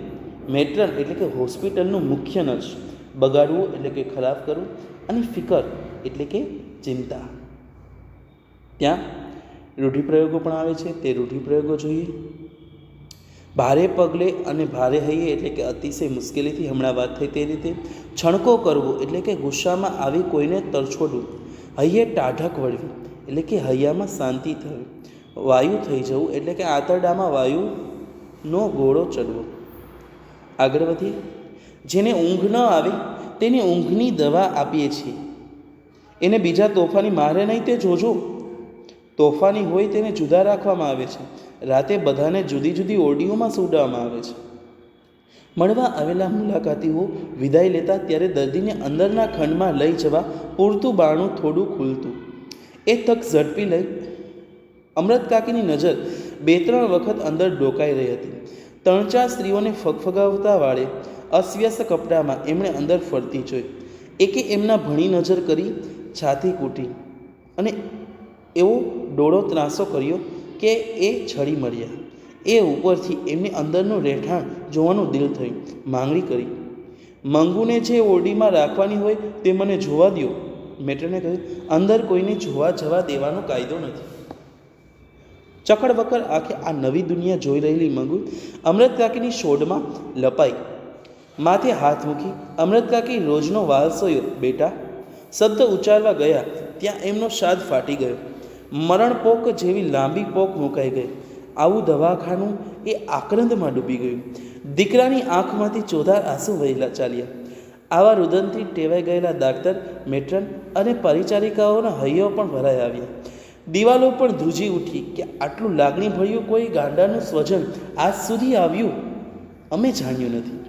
મેટ્રન એટલે કે હોસ્પિટલનું મુખ્ય નર્સ, બગાડવું એટલે કે ખરાબ કરવું, અને ફિકર એટલે કે ચિંતા. ત્યાં રૂઢિપ્રયોગો પણ આવે છે, તે રૂઢિપ્રયોગો જોઈએ. ભારે પગલે અને ભારે હૈયે એટલે કે અતિશય મુશ્કેલીથી, હમણાં વાત થઈ તે રીતે. છણકો કરવો એટલે કે ગુસ્સામાં આવી કોઈને તરછોડવું. હૈયે ટાઢક વળવી એટલે કે હૈયામાં શાંતિ થવી. વાયુ થઈ જવું એટલે કે આંતરડામાં વાયુનો ગોળો ચડવો. આગળ વધીએ. જેને ઊંઘ ન આવે તેને ઊંઘની દવા આપીએ છીએ. એને બીજા તોફાની મારે નહીં તે જોજો. તોફાની હોય તેને જુદા રાખવામાં આવે છે. રાતે બધાને જુદી જુદી ઓરડીઓમાં સુવડાવવામાં આવે છે. મળવા આવેલા મુલાકાતીઓ વિદાય લેતા ત્યારે દર્દીને અંદરના ખંડમાં લઈ જવા પૂરતું બારણું થોડું ખુલતું. એ તક ઝડપી લઈ અમૃત કાકીની નજર 2-3 વખત અંદર ડોકાઈ રહી હતી. 3-4 સ્ત્રીઓને ફગફગાવતા વાળે અસ્વ્યસ્ત કપડામાં એમણે અંદર ફરતી જોઈ. એકે એમના ભણી નજર કરી છાતી કૂટી અને એવો ડોળો ત્રાસો કર્યો કે એ છડી મળ્યા. એ ઉપરથી એમને અંદરનું રહેઠાણ જોવાનું દિલ થયું. માંગણી કરી, મંગુને જે ઓરડીમાં રાખવાની હોય તે મને જોવા દો. મેટ્રને કહ્યું, અંદર કોઈને જોવા જવા દેવાનો કાયદો નથી. ચકડબકડ આંખે આ નવી દુનિયા જોઈ રહેલી મંગુ અમૃત કાકીની શોધમાં લપાઈ. માથે હાથ મૂકી અમૃત કાકી રોજનો વાલસોયો બેટા શબ્દ ઉચ્ચારવા ગયા ત્યાં એમનો શાદ ફાટી ગયો. મરણ પોક જેવી લાંબી પોક મુકાઈ ગઈ. આવું દવાખાનું એ આક્રંદમાં ડૂબી ગયું. દીકરાની આંખમાંથી ચોધાર આંસુ વહેલા ચાલ્યા. આવા રુદનથી ટેવાઈ ગયેલા ડાક્ટર, મેટ્રન અને પરિચારિકાઓના હૈયો પણ ભરાઈ આવ્યા. દિવાલો પણ ધ્રુજી ઉઠી કે આટલું લાગણીભર્યું કોઈ ગાંડાનું સ્વજન આજ સુધી આવ્યું અમે જાણ્યું નથી.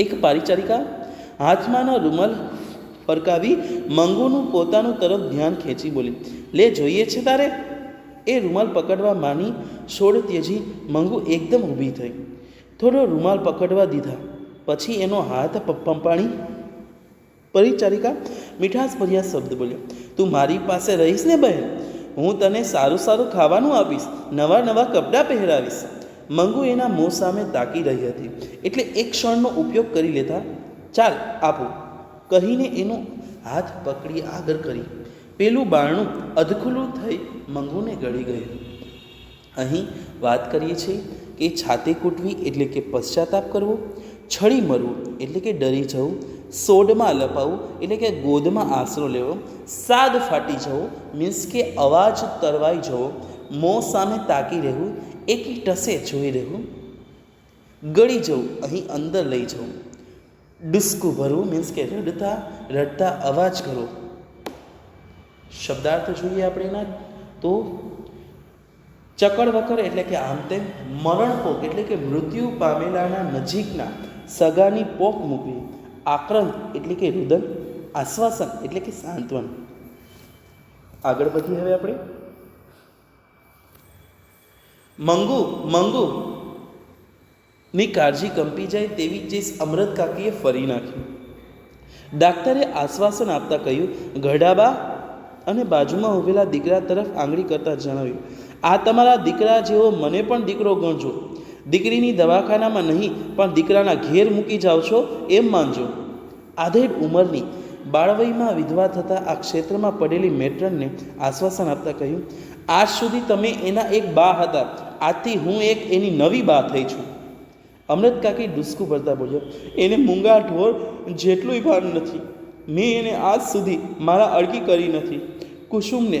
એક પરિચારિકા હાથમાંનો રૂમાલ ફરકાવી મંગુનું પોતાનું તરફ ધ્યાન ખેંચી બોલી, લે જોઈએ છે તારે? એ રૂમાલ પકડવા માની છોડ ત્યજી મંગુ એકદમ ઊભી થઈ. થોડો રૂમાલ પકડવા દીધા પછી એનો હાથ પંપાણી. પરિચારિકા મીઠાશભર્યા શબ્દ બોલ્યા, તું મારી પાસે રહીશ ને બહેન? હું તને સારું સારું ખાવાનું આપીશ, નવા નવા કપડાં પહેરાવીશ. મંગુ એના મોં સામે તાકી રહી હતી એટલે એક ક્ષણનો ઉપયોગ કરી લેતા, ચાલ આપું કહીને એનો હાથ પકડી આગળ કરી. પેલું બારણું અધખુલ્લું થઈ મંગુને ગળી ગયું. અહીં વાત કરીએ છીએ કે છાતી કૂટવી એટલે કે પશ્ચાતાપ કરવો, છળી મરવું એટલે કે ડરી જવું, સોડમાં લપાવવું એટલે કે ગોદમાં આશરો લેવો, સાદ ફાટી જવો મીન્સ કે અવાજ તરવાઈ જવો, મોં સામે તાકી રહેવું, એકી ટસે જોઈ રહેવું, ગળી જવું અહીં અંદર લઈ જવું, ડુસકું ભરવું મીન્સ કે રડતા રડતા અવાજ કરો. શબ્દાર્થ જોઈએ આપણે એના તો ચકડ વકર એટલે કે આમ તેમ, મરણપોક એટલે કે મૃત્યુ પામેલાના નજીકના સગાની પોક મૂકવી, આક્રંદ એટલે કે રુદન, આશ્વાસન એટલે કે સાંત્વન. આગળ વધીએ હવે આપણે. મંગુ મંગુ ની કાળજી કંપી જાય તેવી ચીજ અમૃત કાકીએ ફરી નાખી. ડાક્ટરે આશ્વાસન આપતા કહ્યું, ગઢાબા, અને બાજુમાં ઊભેલા દીકરા તરફ આંગળી કરતા જણાવ્યું, આ તમારા દીકરા જેવો મને પણ દીકરો ગણજો. દીકરીની દવાખાનામાં નહીં પણ દીકરાના ઘેર મૂકી જાઓ છો એમ માનજો. આધેડ ઉંમરની બાળવયમાં વિધવા થતાં આ ક્ષેત્રમાં પડેલી મેટ્રનને આશ્વાસન આપતા કહ્યું, આજ સુધી તમે એના એક બા હતા, આજથી હું એક એની નવી બા થઈ છું. અમૃત કાકી ડુસકું ભરતા બોલ્યો, એને મૂંગા ઢોર જેટલું ભાન નથી. મેં એને આજ સુધી મારા અડકી કરી નથી. કુસુમને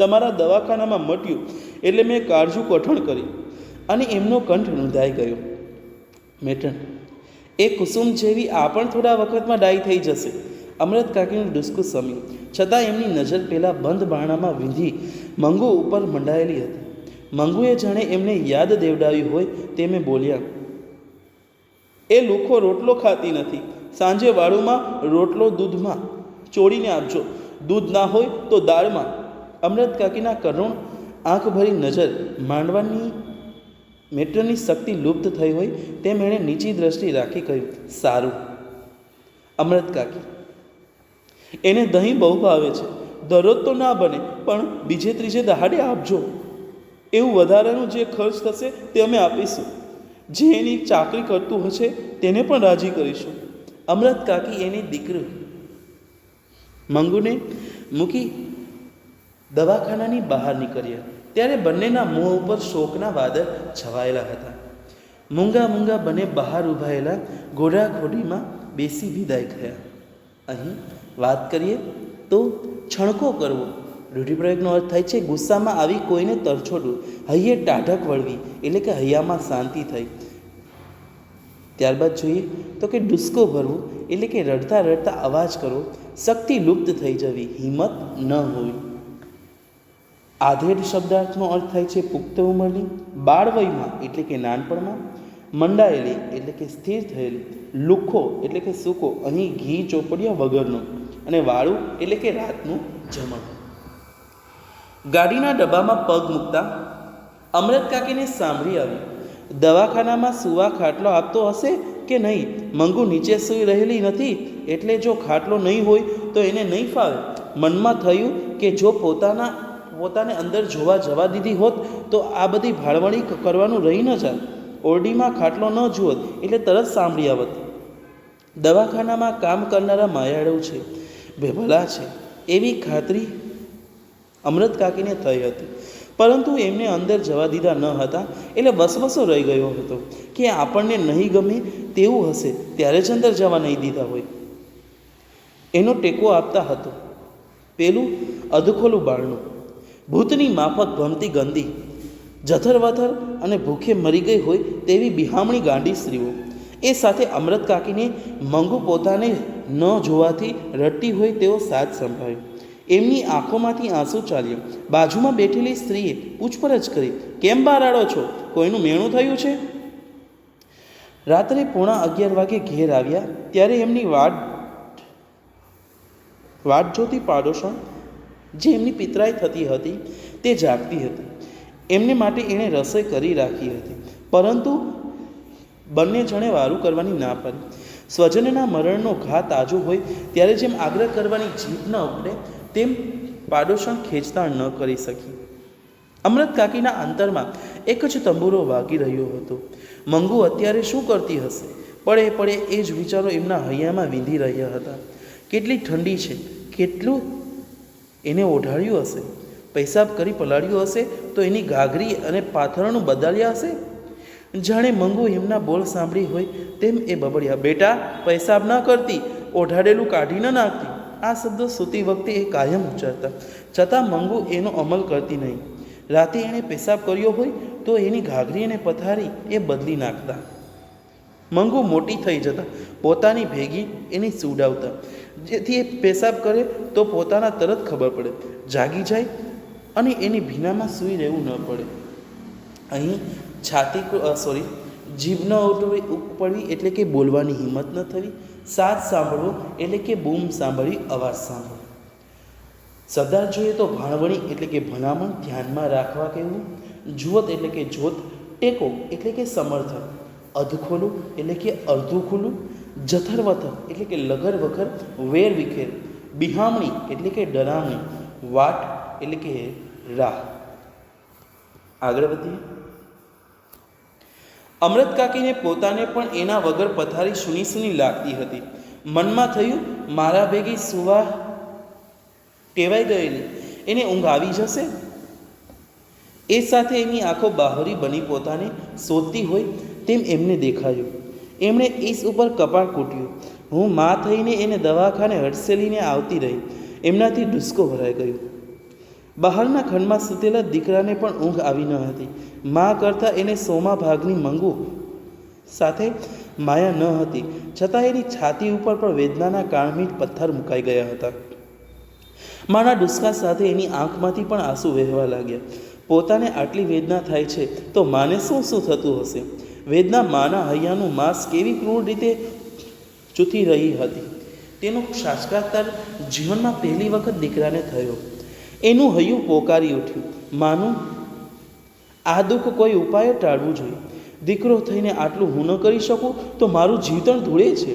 તમારા દવાખાનામાં મટ્યું એટલે મેં કાળજું કઠણ કરી અને એમનો કંઠ રૂંધાઈ ગયો. મેટન, એ કુસુમ જેવી આ પણ થોડા વખતમાં ડાઈ થઈ જશે. અમૃત કાકીનું ડુસકું સમ્યું, છતાં એમની નજર પેલા બંધ બારણામાં વીંધી મંગુ ઉપર મંડાયેલી હતી. મંગુએ જાણે એમને યાદ દેવડાવી હોય તેમે બોલ્યા, એ લુખો રોટલો ખાતી નથી. સાંજે વાળુમાં રોટલો દૂધમાં ચોળીને આપજો, દૂધ ના હોય તો દાળમાં. અમૃત કાકીના કરુણ આંખ ભરી નજર માંડવાની મેટ્રની શક્તિ લુપ્ત થઈ હોય તેમ એણે નીચી દ્રષ્ટિ રાખી કહ્યું, સારું. અમૃત કાકી, એને દહીં બહુ ભાવે છે. દરરોજ તો ના બને પણ બીજે ત્રીજે દહાડે આપજો. એવું વધારાનું જે ખર્ચ થશે તે અમે આપીશું. જે એની ચાકરી કરતું હશે તેને પણ રાજી કરીશું. અમૃત કાકી એની દીકરી મંગુને મૂકી દવાખાનાની બહાર નીકળ્યા ત્યારે બંનેના મોં ઉપર શોકના વાદળ છવાયેલા હતા. મૂંગા મૂંગા બંને બહાર ઊભાયેલા ઘોડા ઘોડીમાં બેસી વિદાય થયા. અહીં વાત કરીએ તો છણકો કરવો રૂઢિપ્રયોગનો અર્થ થાય છે ગુસ્સામાં આવી કોઈને તરછોડવું, હૈયે ટાઢક વળવી એટલે કે હૈયામાં શાંતિ થઈ. ત્યારબાદ જોઈએ તો કે ડુસકો ભરવું એટલે કે રડતા રડતા અવાજ કરવો, શક્તિ લુપ્ત થઈ જવી, હિંમત ન હોવી. આધેડ શબ્દાર્થનો અર્થ થાય છે પુખ્ત ઉંમરની, બાળવયમાં એટલે કે નાનપણમાં, મંડાયેલી એટલે કે સ્થિર થયેલી, લુખ્ખો એટલે કે સૂકો અહીં ઘી ચોપડિયા વગરનો, અને વાળું એટલે કે રાતનું જમણ. ગાડીના ડબ્બામાં પગ મૂકતા અમૃત કાકીને સાંભળી આવી, દવાખાનામાં સુવા ખાટલો આપતો હશે કે નહીં? મંગુ નીચે સૂઈ રહેલી નથી એટલે જો ખાટલો નહીં હોય તો એને નહીં ફાવે. મનમાં થયું કે જો પોતાને અંદર જોવા જવા દીધી હોત તો આ બધી ભાળવણી કરવાનું રહી ન જાત. ઓરડીમાં ખાટલો ન જુઓત એટલે તરત સાંભળી આવત. દવાખાનામાં કામ કરનારા માયાળુ છે, ભલા છે એવી ખાતરી અમૃત કાકીને થઈ હતી, પરંતુ એમને અંદર જવા દીધા ન હતા એટલે વસવસો રહી ગયો હતો કે આપણને નહીં ગમે તેવું હશે ત્યારે જ અંદર જવા નહીં દીધા હોય. એનો ટેકો આપતા હતો પેલું અધખોલું બારણું, ભૂતની માફક ભમતી ગંદી, જથરવથર અને ભૂખે મરી ગઈ હોય તેવી બિહામણી ગાંડી સ્ત્રીઓ. એ સાથે અમૃત કાકીને મંગુ પોતાને ન જોવાથી રડતી હોય તેવો સાથ સંભળાયો. એમની આંખોમાંથી આંસુ ચાલ્યા. બાજુમાં બેઠેલી સ્ત્રીએ પૂછપરછ કરી, કેમ બહાર આડો છો? કોઈનું મેણું થયું છે? રાત્રે 11:15 વાગે ઘેર આવ્યા ત્યારે એમની વાટ જોતી પાડોશણ જે એમની પિતરાઈ થતી હતી તે જાગતી હતી. એમને માટે એણે રસોઈ કરી રાખી હતી, પરંતુ બંને જણે વારું કરવાની ના પાડી. સ્વજનના મરણનો ઘા તાજો હોય ત્યારે જેમ આગ્રહ કરવાની જીભ ન ઉપડે તેમ પાડોશણ ખેંચતાણ ન કરી શકી. અમૃત કાકીના અંતરમાં એક જ તંબુરો વાગી રહ્યો હતો. મંગુ અત્યારે શું કરતી હશે? પડે પડે એ જ વિચારો એમના હૈયામાં વીંધી રહ્યા હતા. કેટલી ઠંડી છે, કેટલું એને ઓઢાડ્યું હશે. પેશાબ કરી પલાળ્યું હશે તો એની ઘાઘરી અને પાથરણું બદલ્યા હશે. જાણે મંગુ એમના બોલ સાંભળી હોય તેમ એ બબડ્યા, બેટા પેશાબ ન કરતી, ઓઢાડેલું કાઢી ન નાખતી. આ શબ્દો સૂતી વખતે એ કાયમ ઉચ્ચારતા, છતાં મંગુ એનો અમલ કરતી નહીં. રાતે એણે પેશાબ કર્યો હોય તો એની ઘાઘરી અને પથારી એ બદલી નાખતા. મંગુ મોટી થઈ જતા પોતાની ભેગી એને સુવડાવતા, જેથી એ પેશાબ કરે તો પોતાના તરત ખબર પડે, જાગી જાય અને એની ભીનામાં સૂઈ રહેવું ન પડે. અહીં જીભ ન ઉપડવી એટલે કે બોલવાની હિંમત ન થવી, સાથ સાંભળવો એટલે કે બૂમ સાંભળવી, અવાજ સાંભળવો. સરદાર જોઈએ તો ભાણવણી એટલે કે ભલામણ ધ્યાનમાં રાખવા કહેવું, જુવત એટલે કે જોત, ટેકો એટલે કે સમર્થન, અધખોલું એટલે કે અડધું ખુલ્લું, જથરવથર એટલે કે લગર વખર, વેર વિખેર, બિહામણી એટલે કે ડરામણી, વાટ એટલે કે રાહ. આગળ વધીએ. અમૃત કાકીને પોતાને પણ એના વગર પથારી સૂની સૂની લાગતી હતી. મનમાં થયું, મારા ભેગી સુવા ટેવાઈ ગયેલી, એને ઊંઘ આવી જશે. એ સાથે એની આંખો બાહરી બની પોતાને શોધતી હોય તેમ એમને દેખાયું. એમણે ઈસ ઉપર કપાળ કૂટ્યું. હું મા થઈને એને દવાખાને હડસેલીને આવતી રહી. એમનાથી ડુસકો ભરાઈ ગયો. બહારના ખંડમાં સૂતેલા દીકરાને પણ ઊંઘ આવી ન હતી. મા કરતાં એને સોમા ભાગની મંગુ સાથે માયા ન હતી, છતાં એની છાતી ઉપર પણ વેદનાના કાળમીટ પથ્થર મુકાઈ ગયા હતા. માના ડુસકા સાથે એની આંખમાંથી પણ આંસુ વહેવા લાગ્યા. પોતાને આટલી વેદના થાય છે તો માને શું શું થતું હશે? વેદના માના હૈયાનું માંસ કેવી ક્રૂર રીતે ચૂથી રહી હતી તેનો સાક્ષાત્કાર જીવનમાં પહેલી વખત દીકરાને થયો. એનું હૈયું પોકારી ઉઠ્યું, માનું આ દુઃખ કોઈ ઉપાય ટાળવું જોઈએ. દીકરો થઈને આટલું હું ન કરી શકું તો મારું જીવતણ ધૂળે છે.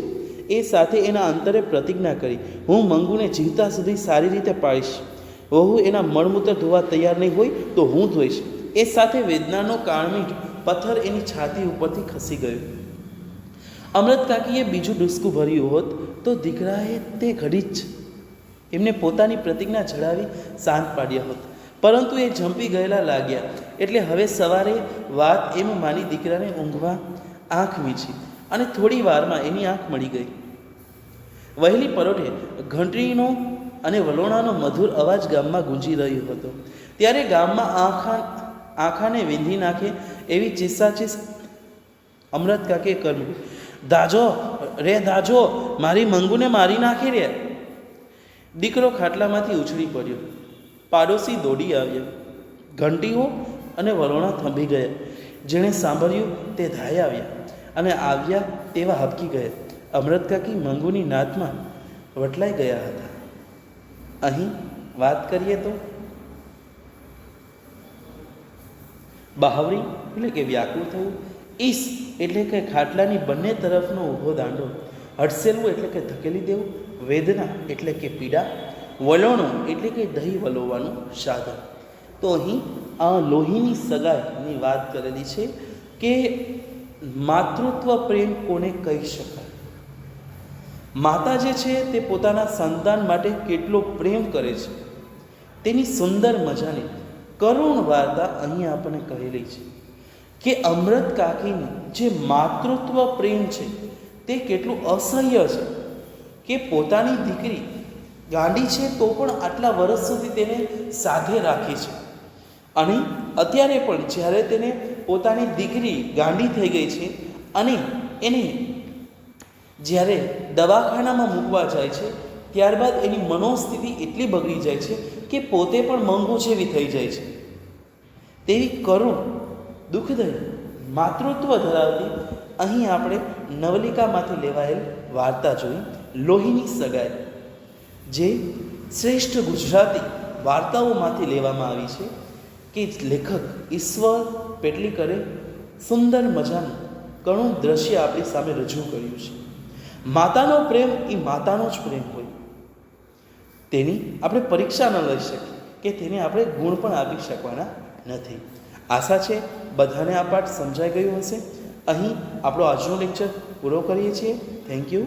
એ સાથે એના અંતરે પ્રતિજ્ઞા કરી, હું મંગુને જીવતા સુધી સારી રીતે પાળીશ. વહુ એના મળમૂત્ર ધોવા તૈયાર નહીં હોય તો હું ધોઈશ. એ સાથે વેદનાનો કાળમીટ પથ્થર એની છાતી ઉપરથી ખસી ગયો. અમૃત કાકીએ બીજું ડુસકું ભર્યું હોત તો દીકરાએ તે ઘડી જ એમને પોતાની પ્રતિજ્ઞા જણાવી શાંત પાડ્યા હોત, પરંતુ એ ઝંપી ગયેલા લાગ્યા. એટલે હવે સવારે વાત એમ માની દીકરાને ઊંઘવા આંખ મીચી અને થોડી વારમાં એની આંખ મળી ગઈ. વહેલી પરોઢે ઘંટડીનો અને વલોણાનો મધુર અવાજ ગામમાં ગુંજી રહ્યો હતો. ત્યારે ગામમાં આંખાને વીંધી નાખે એવી ચીસાચીસ અમૃત કાકે કર્યું, દાજો રે દાજો, મારી મંગુને મારી નાખી રે. દીકરો ખાટલામાંથી ઉછળી પડ્યો. પાડોશી દોડી આવ્યા. ઘંટીઓ અને વલોણા થંભી ગયા. જેણે સાંભળ્યું તે ધાઈ આવ્યા અને આવ્યા તેવા હબકી ગયા. અમૃત કાકી મંગુની નાતમાં વટલાઈ ગયા હતા. અહીં વાત કરીએ તો બહાવરી એટલે કે વ્યાકુળ થવું, ઈસ એટલે કે ખાટલાની બંને તરફનો ઊભો દાંડો, હડસેલવું એટલે કે ધકેલી દેવું, વેદના એટલે કે પીડા, વલોણું એટલે કે દહીં વલોવાનું સાધન. તો અહીં આ લોહીની સગાઈની વાત કરેલી છે કે માતૃત્વ પ્રેમ કોને કહી શકાય. માતા જે છે તે પોતાના સંતાન માટે કેટલો પ્રેમ કરે છે તેની સુંદર મજાની કરુણ વાર્તા અહીં આપણને કહેલી છે કે અમૃત કાકીની જે માતૃત્વ પ્રેમ છે તે કેટલું અસહ્ય છે કે પોતાની દીકરી ગાંડી છે તો પણ આટલા વર્ષ સુધી તેને સાથે રાખી છે. અને અત્યારે પણ જ્યારે તેને પોતાની દીકરી ગાંડી થઈ ગઈ છે અને એને જ્યારે દવાખાનામાં મૂકવા જાય છે ત્યારબાદ એની મનોસ્થિતિ એટલી બગડી જાય છે કે પોતે પણ મંગુ જેવી થઈ જાય છે. તેવી કરુણ દુઃખદાયી માતૃત્વ ધરાવતી અહીં આપણે નવલિકામાંથી લેવાયેલ વાર્તા જોઈ, લોહીની સગાઈ, જે શ્રેષ્ઠ ગુજરાતી વાર્તાઓમાંથી લેવામાં આવી છે કે લેખક ઈશ્વર પેટલીકરે સુંદર મજાનું કરુણ દ્રશ્ય આપણી સામે રજૂ કર્યું છે. માતાનો પ્રેમ એ માતાનો જ પ્રેમ હોય, તેની આપણે પરીક્ષા ન લઈ શકીએ કે તેને આપણે ગુણ પણ આપી શકવાના નથી. આશા છે બધાને આ પાઠ સમજાઈ ગયું હશે. અહીં આપણો આજનો લેક્ચર પૂરો કરીએ છીએ. Thank you.